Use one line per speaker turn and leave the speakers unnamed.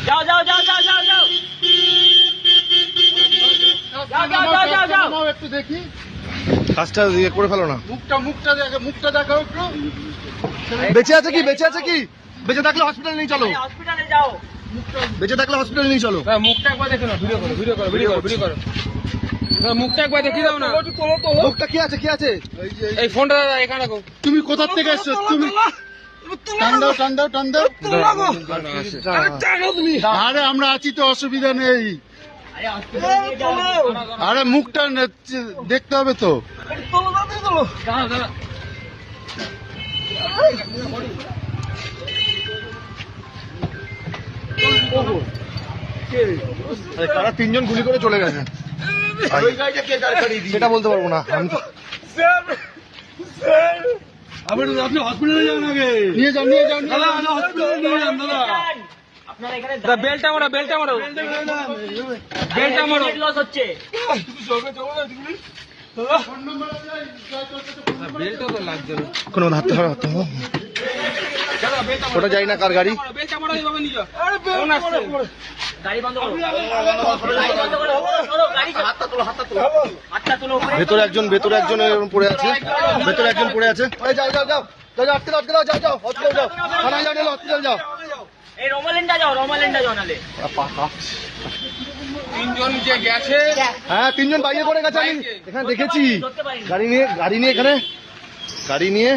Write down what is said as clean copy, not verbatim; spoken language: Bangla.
যাও যাও যাও যাও যাও যাও
একটু দেখি
কাজটা ইয়ে করে ফেলো না।
মুখটা দেখাও একটু।
বেঁচে আছে কি? বেঁচে আছে কি? বেঁচে থাকলে হসপিটালে নিয়ে চলো।
হসপিটালে যাও।
বেঁচে থাকলে হসপিটালে নিয়ে চলো।
মুখটা একবার দেখো না, ভিডিও করো, ভিডিও করো, ভিডিও করো, ভিডিও করো। মুখটা একবার দেখি দাও না।
মুখটা কি আছে? কি আছে?
এই ফোনটা দাদা এখানে রাখো।
তুমি কোথা থেকে এসছো? তুমি টান দাও, টান দাও, টান দাও। আরে আমরা আছি তো, অসুবিধা নেই। আরে মুখটা দেখতে হবে তো।
দাঁড়াও, দাঁড়াও।
তারা তিনজন গুলি করে চলে গেছে। সেটা বলতে পারবো না আমি তো।
আপনি হসপিটালে যান আগে। নিয়ে যান, নিয়ে যান দাদা, হসপিটালে নিয়ে যান দাদা।
আপনারা এখানে
দাদা বেলটা মারো, বেলটা মারো, বেলটা মারো।
লস হচ্ছে।
বেলটা তো লাগছে না।
কোনো হাতে হাতে
দাদা বেলটা মারো।
ওটা যাই না কার গাড়ি।
বেলটা মারো এইভাবে নিয়ে যাও। ফোন আসছে।
গাড়ি বন্ধ করো। গাড়ি বন্ধ করো। সরো, গাড়ি হাতটা তোলো, হাতটা তোলো। হাতটা তোলো উপরে।
ভেতরে একজন এরকম পড়ে আছে। ভেতরে একজন পড়ে আছে। ওই যাও যাও যাও যাও, আটকে দাও, আটকে দাও, যাও যাও, হসপিটাল যাও, থানায় যাও, হসপিটাল যাও।
এই রোমালেন্ডা যাও, রোমালেন্ডা যাও নালে।
তিনজন যে গেছে,
হ্যাঁ তিনজন বাইরে পড়ে গেছে, আমি এখানে দেখেছি। গাড়ি নিয়ে এখানে গাড়ি নিয়ে